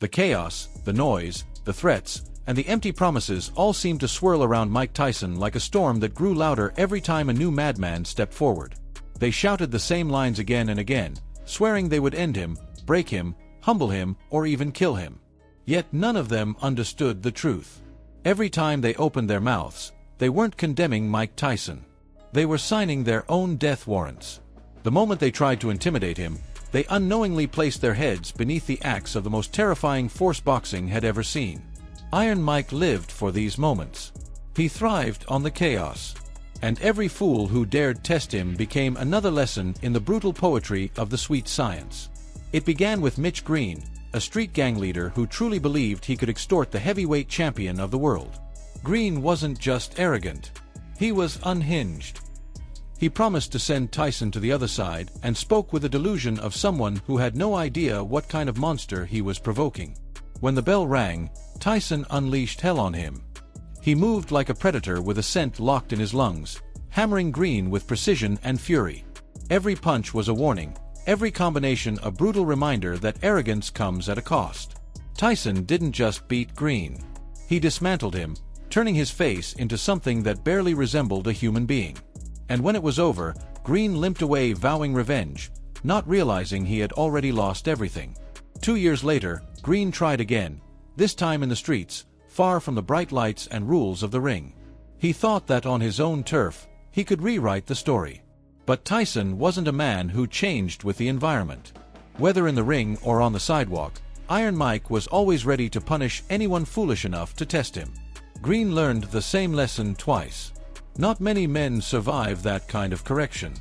The chaos, the noise, the threats, and the empty promises all seemed to swirl around Mike Tyson like a storm that grew louder every time a new madman stepped forward. They shouted the same lines again and again, swearing they would end him, break him, humble him, or even kill him. Yet none of them understood the truth. Every time they opened their mouths, they weren't condemning Mike Tyson. They were signing their own death warrants. The moment they tried to intimidate him, they unknowingly placed their heads beneath the axe of the most terrifying force boxing had ever seen. Iron Mike lived for these moments. He thrived on the chaos. And every fool who dared test him became another lesson in the brutal poetry of the sweet science. It began with Mitch Green, a street gang leader who truly believed he could extort the heavyweight champion of the world. Green wasn't just arrogant. He was unhinged. He promised to send Tyson to the other side and spoke with the delusion of someone who had no idea what kind of monster he was provoking. When the bell rang, Tyson unleashed hell on him. He moved like a predator with a scent locked in his lungs, hammering Green with precision and fury. Every punch was a warning, every combination a brutal reminder that arrogance comes at a cost. Tyson didn't just beat Green. He dismantled him, turning his face into something that barely resembled a human being. And when it was over, Green limped away vowing revenge, not realizing he had already lost everything. 2 years later, Green tried again, this time in the streets, far from the bright lights and rules of the ring. He thought that on his own turf, he could rewrite the story. But Tyson wasn't a man who changed with the environment. Whether in the ring or on the sidewalk, Iron Mike was always ready to punish anyone foolish enough to test him. Green learned the same lesson twice. Not many men survive that kind of correction.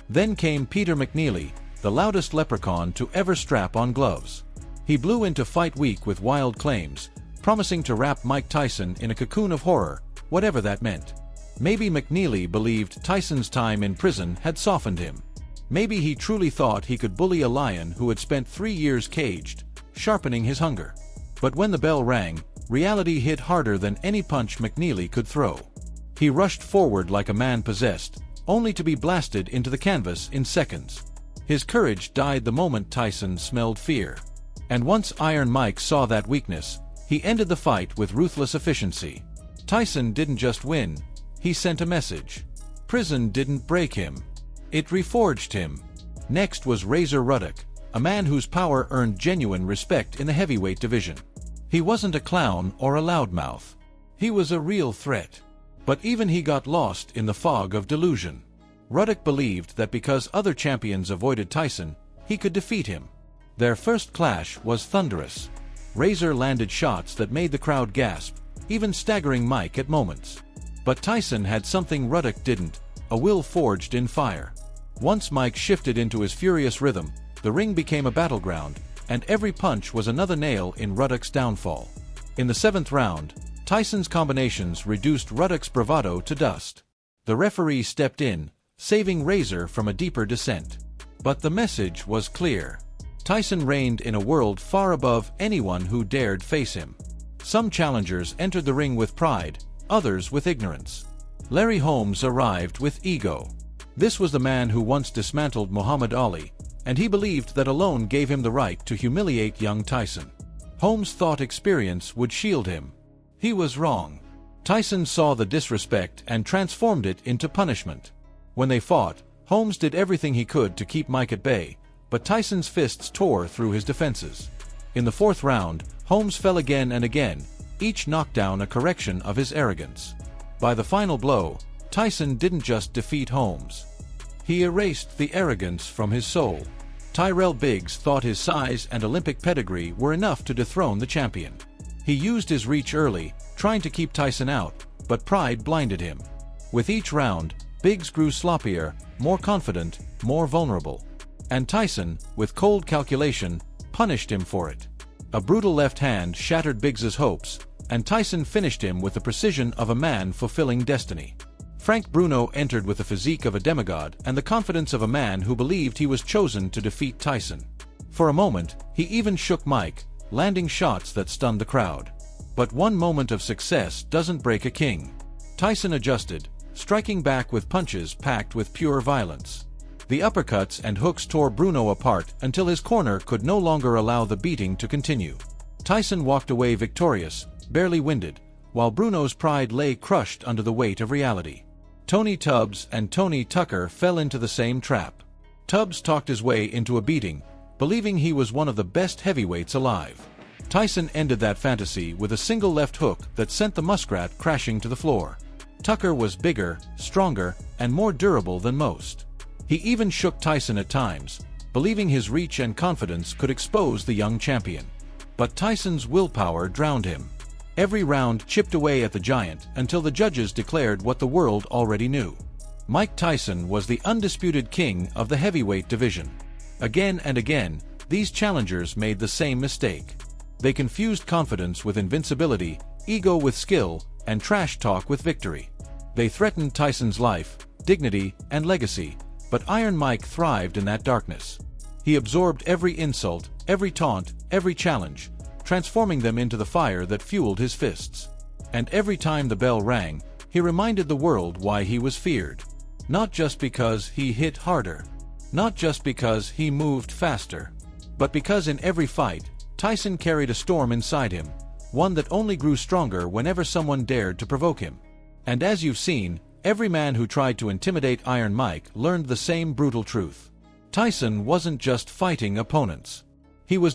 Then came Peter McNeely, the loudest leprechaun to ever strap on gloves. He blew into Fight Week with wild claims, promising to wrap Mike Tyson in a cocoon of horror, whatever that meant. Maybe McNeely believed Tyson's time in prison had softened him. Maybe he truly thought he could bully a lion who had spent 3 years caged, sharpening his hunger. But when the bell rang, reality hit harder than any punch McNeely could throw. He rushed forward like a man possessed, only to be blasted into the canvas in seconds. His courage died the moment Tyson smelled fear. And once Iron Mike saw that weakness, he ended the fight with ruthless efficiency. Tyson didn't just win, he sent a message. Prison didn't break him. It reforged him. Next was Razer Ruddock, a man whose power earned genuine respect in the heavyweight division. He wasn't a clown or a loudmouth. He was a real threat. But even he got lost in the fog of delusion. Ruddock believed that because other champions avoided Tyson, he could defeat him. Their first clash was thunderous. Razer landed shots that made the crowd gasp, even staggering Mike at moments. But Tyson had something Ruddock didn't, a will forged in fire. Once Mike shifted into his furious rhythm, the ring became a battleground, and every punch was another nail in Ruddock's downfall. In the 7th round, Tyson's combinations reduced Ruddock's bravado to dust. The referee stepped in, saving Razer from a deeper descent. But the message was clear. Tyson reigned in a world far above anyone who dared face him. Some challengers entered the ring with pride, others with ignorance. Larry Holmes arrived with ego. This was the man who once dismantled Muhammad Ali, and he believed that alone gave him the right to humiliate young Tyson. Holmes thought experience would shield him. He was wrong. Tyson saw the disrespect and transformed it into punishment. When they fought, Holmes did everything he could to keep Mike at bay, but Tyson's fists tore through his defenses. In the 4th round, Holmes fell again and again, each knockdown a correction of his arrogance. By the final blow, Tyson didn't just defeat Holmes. He erased the arrogance from his soul. Tyrell Biggs thought his size and Olympic pedigree were enough to dethrone the champion. He used his reach early, trying to keep Tyson out, but pride blinded him. With each round, Biggs grew sloppier, more confident, more vulnerable. And Tyson, with cold calculation, punished him for it. A brutal left hand shattered Biggs's hopes, and Tyson finished him with the precision of a man fulfilling destiny. Frank Bruno entered with the physique of a demigod and the confidence of a man who believed he was chosen to defeat Tyson. For a moment, he even shook Mike, landing shots that stunned the crowd. But one moment of success doesn't break a king. Tyson adjusted, striking back with punches packed with pure violence. The uppercuts and hooks tore Bruno apart until his corner could no longer allow the beating to continue. Tyson walked away victorious, barely winded, while Bruno's pride lay crushed under the weight of reality. Tony Tubbs and Tony Tucker fell into the same trap. Tubbs talked his way into a beating, believing he was one of the best heavyweights alive. Tyson ended that fantasy with a single left hook that sent the muskrat crashing to the floor. Tucker was bigger, stronger, and more durable than most. He even shook Tyson at times, believing his reach and confidence could expose the young champion. But Tyson's willpower drowned him. Every round chipped away at the giant until the judges declared what the world already knew. Mike Tyson was the undisputed king of the heavyweight division. Again and again, these challengers made the same mistake. They confused confidence with invincibility, ego with skill, and trash talk with victory. They threatened Tyson's life, dignity, and legacy, but Iron Mike thrived in that darkness. He absorbed every insult, every taunt, every challenge, transforming them into the fire that fueled his fists. And every time the bell rang, he reminded the world why he was feared. Not just because he hit harder, not just because he moved faster, but because in every fight, Tyson carried a storm inside him, one that only grew stronger whenever someone dared to provoke him. And as you've seen, every man who tried to intimidate Iron Mike learned the same brutal truth. Tyson wasn't just fighting opponents. He was